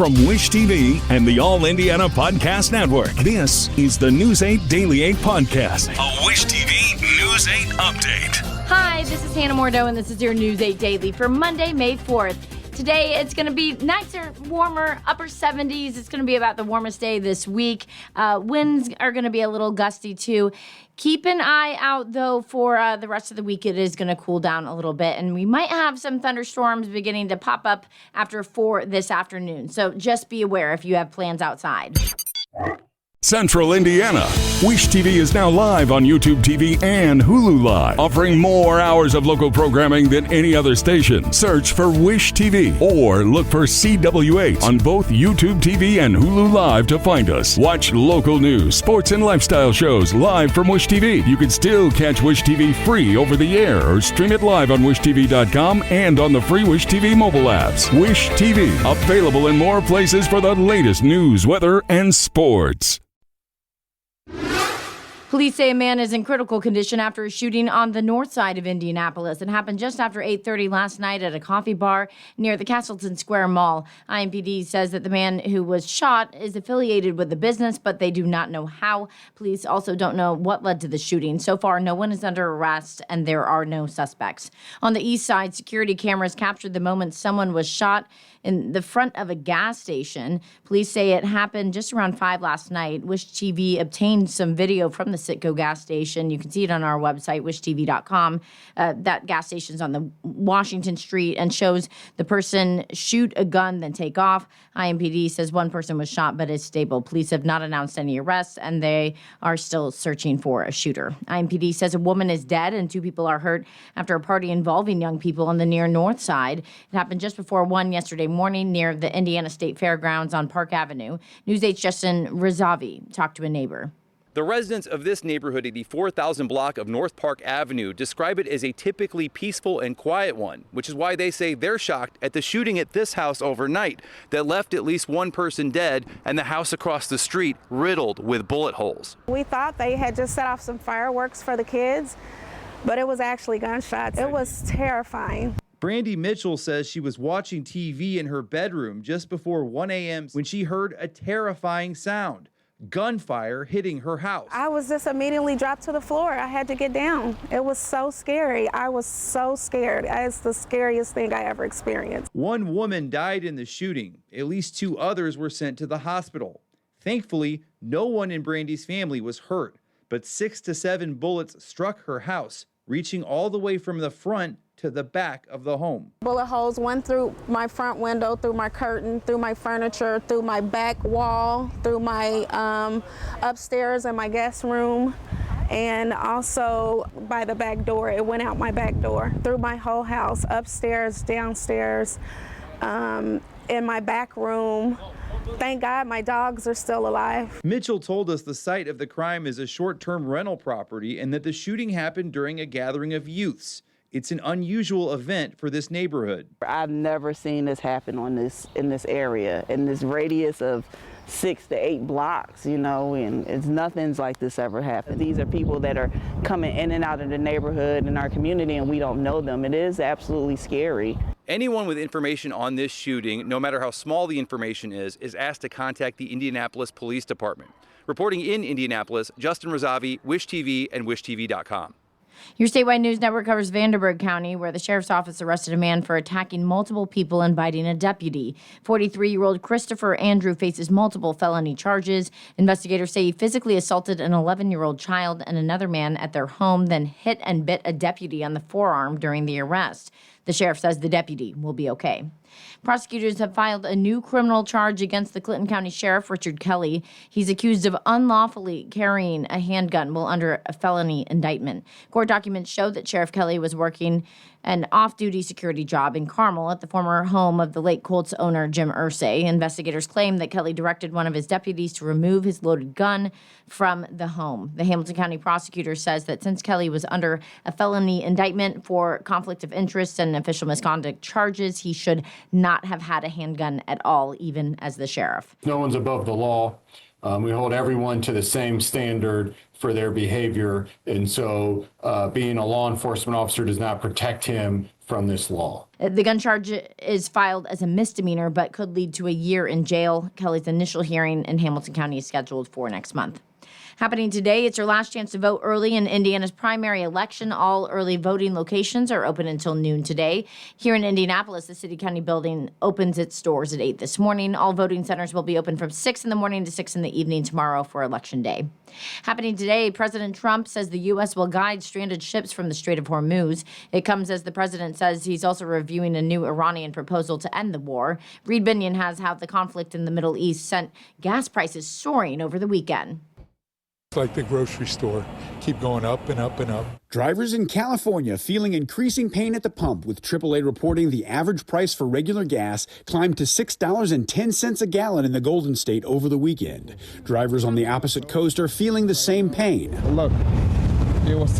From Wish TV and the All Indiana Podcast Network, this is the News 8 Daily 8 Podcast, a Wish TV News 8 update. Hi, this is Hannah Mordeau, and this is your News 8 Daily for Monday, May 4th. Today, it's going to be nicer, warmer, upper 70s. It's going to be about the warmest day this week. Winds are going to be a little gusty, too. Keep an eye out, though, for the rest of the week. It is going to cool down a little bit, and we might have some thunderstorms beginning to pop up after 4 this afternoon. So just be aware if you have plans outside. Central Indiana. Wish TV is now live on YouTube TV and Hulu Live, offering more hours of local programming than any other station. Search for Wish TV or look for CW8 on both YouTube TV and Hulu Live to find us. Watch local news, sports, and lifestyle shows live from Wish TV. You can still catch Wish TV free over the air or stream it live on wishtv.com and on the free Wish TV mobile apps. Wish TV, available in more places for the latest news, weather, and sports. Police say a man is in critical condition after a shooting on the north side of Indianapolis. It happened just after 8:30 last night at a coffee bar near the Castleton Square Mall. IMPD says that the man who was shot is affiliated with the business, but they do not know how. Police also don't know what led to the shooting. So far, no one is under arrest, and there are no suspects. On the east side, security cameras captured the moment someone was shot in the front of a gas station. Police say it happened just around 5 last night. Wish TV obtained some video from the Citgo gas station. You can see it on our website, wishtv.com. That gas station's on the Washington Street and shows the person shoot a gun, then take off. IMPD says one person was shot but is stable. Police have not announced any arrests, and they are still searching for a shooter. IMPD says a woman is dead and 2 people are hurt after a party involving young people on the near north side. It happened just before 1 yesterday morning near the Indiana State Fairgrounds on Park Avenue. News 8's Justin Rizavi talked to a neighbor. The residents of this neighborhood at the 4000 block of North Park Avenue describe it as a typically peaceful and quiet one, which is why they say they're shocked at the shooting at this house overnight that left at least one person dead and the house across the street riddled with bullet holes. We thought they had just set off some fireworks for the kids, but it was actually gunshots. It was terrifying. Brandy Mitchell says she was watching TV in her bedroom just before 1 a.m. when she heard a terrifying sound. Gunfire hitting her house. I was just immediately dropped to the floor. I had to get down. It was so scary. I was so scared. It's the scariest thing I ever experienced. One woman died in the shooting. At least 2 others were sent to the hospital. Thankfully, no one in Brandy's family was hurt, but 6 to 7 bullets struck her house, reaching all the way from the front to the back of the home. Bullet holes went through my front window, through my curtain, through my furniture, through my back wall, through my upstairs and my guest room, and also by the back door. It went out my back door, through my whole house, upstairs, downstairs, in my back room. Thank God my dogs are still alive. Mitchell told us the site of the crime is a short-term rental property and that the shooting happened during a gathering of youths. It's an unusual event for this neighborhood. I've never seen this happen in this area, in this radius of 6 to 8 blocks, and nothing's like this ever happened. These are people that are coming in and out of the neighborhood in our community, and we don't know them. It is absolutely scary. Anyone with information on this shooting, no matter how small the information is asked to contact the Indianapolis Police Department. Reporting in Indianapolis, Justin Rizavi, Wish TV, and wishtv.com. Your statewide news network covers Vanderburgh County, where the sheriff's office arrested a man for attacking multiple people and biting a deputy. 43-year-old Christopher Andrew faces multiple felony charges. Investigators say he physically assaulted an 11-year-old child and another man at their home, then hit and bit a deputy on the forearm during the arrest. The sheriff says the deputy will be okay. Prosecutors have filed a new criminal charge against the Clinton County Sheriff, Richard Kelly. He's accused of unlawfully carrying a handgun while under a felony indictment. Court documents show that Sheriff Kelly was working an off-duty security job in Carmel at the former home of the late Colts owner Jim Irsay. Investigators claim that Kelly directed one of his deputies to remove his loaded gun from the home. The Hamilton County prosecutor says that since Kelly was under a felony indictment for conflict of interest and official misconduct charges, he should not have had a handgun at all, even as the sheriff. No one's above the law. We hold everyone to the same standard for their behavior. And so being a law enforcement officer does not protect him from this law. The gun charge is filed as a misdemeanor, but could lead to a year in jail. Kelly's initial hearing in Hamilton County is scheduled for next month. Happening today, it's your last chance to vote early in Indiana's primary election. All early voting locations are open until noon today. Here in Indianapolis, the City County building opens its doors at 8 this morning. All voting centers will be open from 6 in the morning to 6 in the evening tomorrow for Election Day. Happening today, President Trump says the U.S. will guide stranded ships from the Strait of Hormuz. It comes as the president says he's also reviewing a new Iranian proposal to end the war. Reed Binion has how the conflict in the Middle East sent gas prices soaring over the weekend. It's like the grocery store, keep going up and up and up. Drivers in California feeling increasing pain at the pump, with AAA reporting the average price for regular gas climbed to $6.10 a gallon in the Golden State over the weekend. Drivers on the opposite coast are feeling the same pain. Look, it was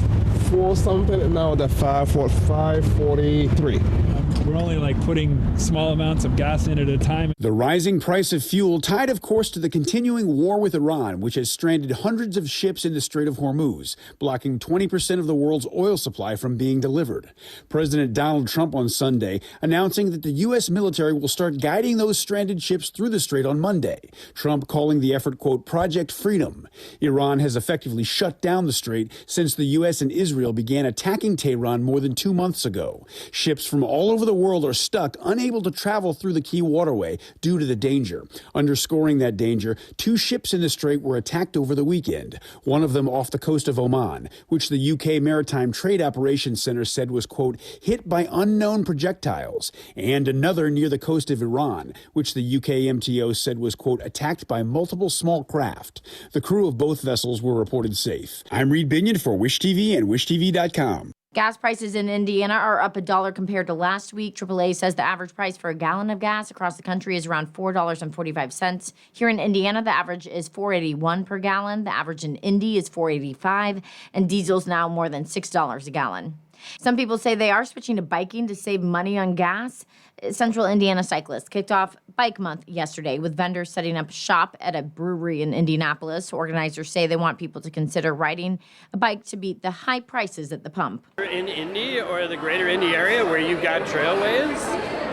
4 something and now they're 5.43. We're only putting small amounts of gas in at a time. The rising price of fuel tied, of course, to the continuing war with Iran, which has stranded hundreds of ships in the Strait of Hormuz, blocking 20% of the world's oil supply from being delivered. President Donald Trump on Sunday announcing that the U.S. military will start guiding those stranded ships through the strait on Monday. Trump calling the effort, quote, Project Freedom. Iran has effectively shut down the strait since the U.S. and Israel began attacking Tehran more than 2 months ago. Ships from all over the world are stuck, unable to travel through the key waterway due to the danger. Underscoring that danger, 2 ships in the strait were attacked over the weekend, one of them off the coast of Oman, which the UK Maritime Trade Operations Center said was, quote, hit by unknown projectiles, and another near the coast of Iran, which the UK MTO said was, quote, attacked by multiple small craft. The crew of both vessels were reported safe. I'm Reed Binion for Wish TV and WishTV.com. Gas prices in Indiana are up $1 compared to last week. AAA says the average price for a gallon of gas across the country is around $4.45. Here in Indiana, the average is $4.81 per gallon. The average in Indy is $4.85, and diesel's now more than $6 a gallon. Some people say they are switching to biking to save money on gas. Central Indiana cyclists kicked off Bike Month yesterday with vendors setting up shop at a brewery in Indianapolis. Organizers say they want people to consider riding a bike to beat the high prices at the pump. In Indy or the greater Indy area where you've got trailways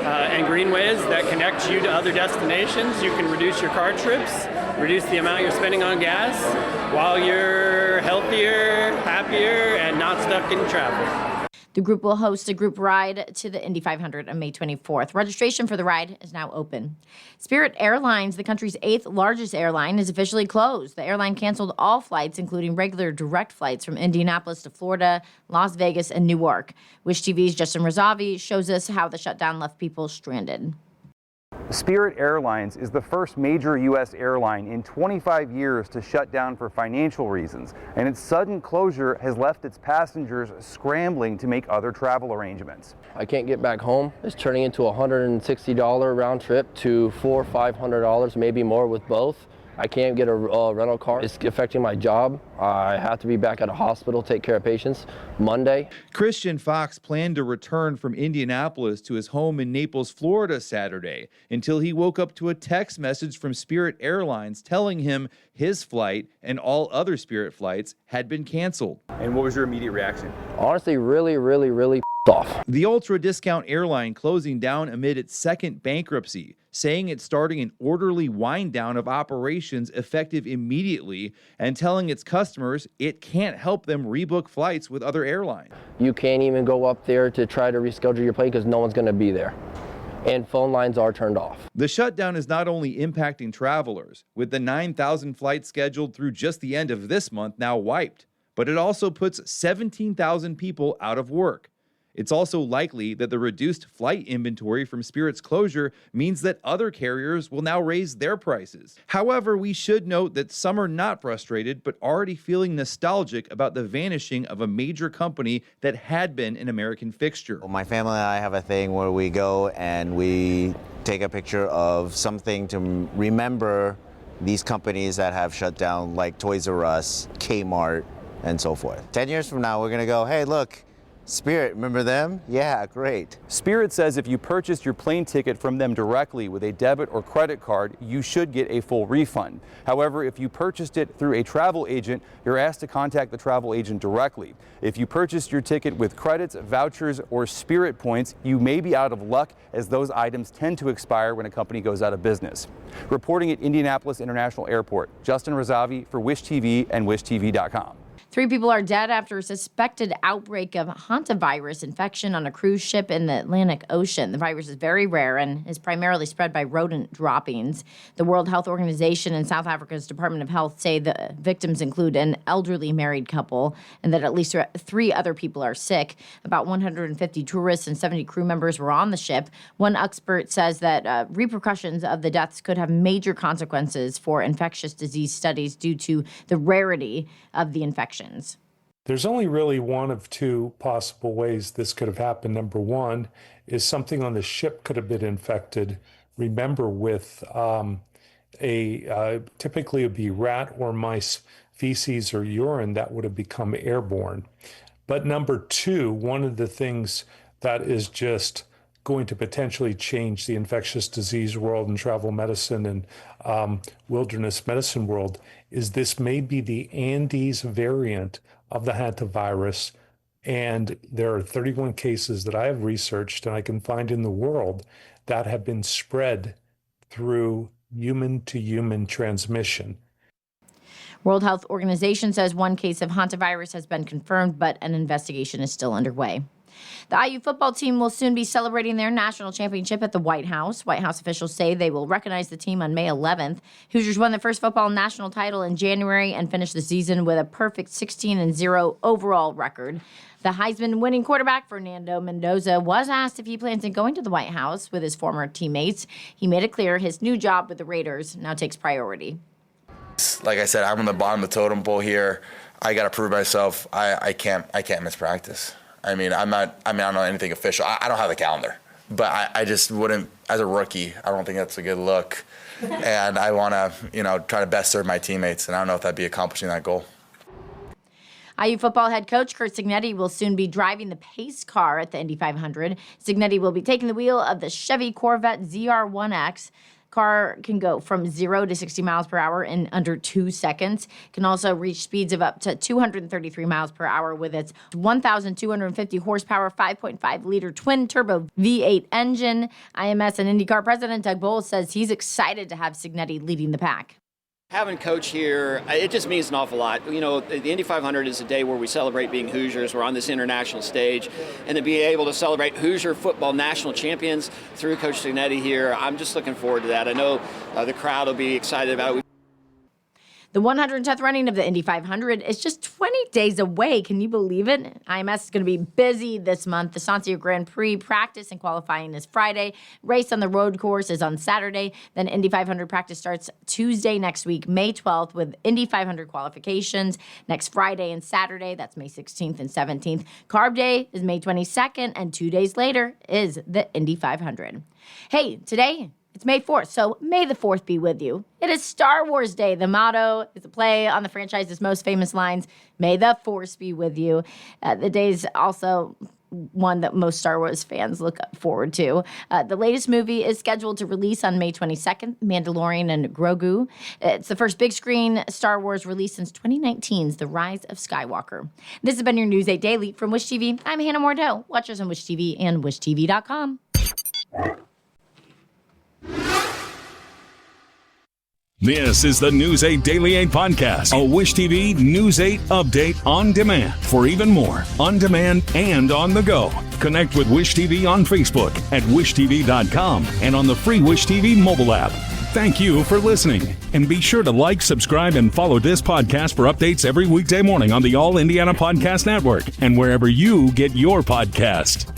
and greenways that connect you to other destinations, you can reduce your car trips, reduce the amount you're spending on gas while you're healthier, happier, and not stuck in traffic. The group will host a group ride to the Indy 500 on May 24th. Registration for the ride is now open. Spirit Airlines, the country's 8th largest airline, is officially closed. The airline canceled all flights, including regular direct flights from Indianapolis to Florida, Las Vegas, and Newark. Wish TV's Justin Razavi shows us how the shutdown left people stranded. Spirit Airlines is the first major U.S. airline in 25 years to shut down for financial reasons, and its sudden closure has left its passengers scrambling to make other travel arrangements. I can't get back home. It's turning into a $160 round trip to $400 or $500, maybe more with both. I can't get a rental car. It's affecting my job. I have to be back at a hospital, take care of patients Monday. Christian Fox planned to return from Indianapolis to his home in Naples, Florida Saturday, until he woke up to a text message from Spirit Airlines telling him his flight and all other Spirit flights had been canceled. And what was your immediate reaction? Honestly, really off. The ultra-discount airline closing down amid its second bankruptcy, saying it's starting an orderly wind-down of operations effective immediately and telling its customers it can't help them rebook flights with other airlines. You can't even go up there to try to reschedule your plane because no one's going to be there. And phone lines are turned off. The shutdown is not only impacting travelers, with the 9,000 flights scheduled through just the end of this month now wiped, but it also puts 17,000 people out of work. It's also likely that the reduced flight inventory from Spirit's closure means that other carriers will now raise their prices. However, we should note that some are not frustrated, but already feeling nostalgic about the vanishing of a major company that had been an American fixture. My family and I have a thing where we go and we take a picture of something to remember these companies that have shut down, like Toys R Us, Kmart, and so forth. 10 years from now, we're gonna go, hey, look, Spirit, remember them? Yeah, great. Spirit says if you purchased your plane ticket from them directly with a debit or credit card, you should get a full refund. However, if you purchased it through a travel agent, you're asked to contact the travel agent directly. If you purchased your ticket with credits, vouchers, or Spirit points, you may be out of luck, as those items tend to expire when a company goes out of business. Reporting at Indianapolis International Airport, Justin Razavi for Wish TV and WishTV.com. 3 people are dead after a suspected outbreak of hantavirus infection on a cruise ship in the Atlantic Ocean. The virus is very rare and is primarily spread by rodent droppings. The World Health Organization and South Africa's Department of Health say the victims include an elderly married couple and that at least 3 other people are sick. About 150 tourists and 70 crew members were on the ship. One expert says that repercussions of the deaths could have major consequences for infectious disease studies due to the rarity of the infection. There's only really one of 2 possible ways this could have happened. Number one is something on the ship could have been infected. Remember, with typically it would be rat or mice feces or urine that would have become airborne. But number 2, one of the things that is just going to potentially change the infectious disease world and travel medicine and wilderness medicine world is this may be the Andes variant of the hantavirus. And there are 31 cases that I have researched and I can find in the world that have been spread through human-to-human transmission. World Health Organization says 1 case of hantavirus has been confirmed, but an investigation is still underway. The IU football team will soon be celebrating their national championship at the White House. White House officials say they will recognize the team on May 11th. Hoosiers won their first football national title in January and finished the season with a perfect 16-0 overall record. The Heisman-winning quarterback, Fernando Mendoza, was asked if he plans on going to the White House with his former teammates. He made it clear his new job with the Raiders now takes priority. Like I said, I'm on the bottom of the totem pole here. I got to prove myself. I can't miss practice. I don't know anything official. I don't have the calendar, but I just wouldn't, as a rookie, I don't think that's a good look. And I want to, try to best serve my teammates, and I don't know if that'd be accomplishing that goal. IU football head coach Curt Cignetti will soon be driving the pace car at the Indy 500. Cignetti will be taking the wheel of the Chevy Corvette ZR1X. Car can go from 0 to 60 miles per hour in under 2 seconds. Can also reach speeds of up to 233 miles per hour with its 1,250 horsepower, 5.5-liter twin-turbo V8 engine. IMS and IndyCar president Doug Bowles says he's excited to have Cignetti leading the pack. Having Coach here, it just means an awful lot. The Indy 500 is a day where we celebrate being Hoosiers. We're on this international stage. And to be able to celebrate Hoosier football national champions through Coach Cignetti here, I'm just looking forward to that. I know the crowd will be excited about it. The 110th running of the Indy 500 is just 20 days away. Can you believe it? IMS is going to be busy this month. The Sancerre Grand Prix practice and qualifying is Friday. Race on the road course is on Saturday. Then Indy 500 practice starts Tuesday next week, May 12th, with Indy 500 qualifications next Friday and Saturday. That's May 16th and 17th. Carb Day is May 22nd, and 2 days later is the Indy 500. Hey, today it's May 4th, so may the 4th be with you. It is Star Wars Day. The motto is a play on the franchise's most famous lines, may the Force be with you. The day is also one that most Star Wars fans look forward to. The latest movie is scheduled to release on May 22nd, Mandalorian and Grogu. It's the first big screen Star Wars release since 2019's The Rise of Skywalker. This has been your News 8 Daily from Wish TV. I'm Hannah Mordeau. Watch us on Wish TV and WishTV.com. This is the News 8 Daily 8 podcast, a Wish TV News 8 update on demand. For even more, on demand and on the go. Connect with Wish TV on Facebook at WishTV.com and on the free Wish TV mobile app. Thank you for listening. And be sure to like, subscribe, and follow this podcast for updates every weekday morning on the All Indiana Podcast Network and wherever you get your podcast.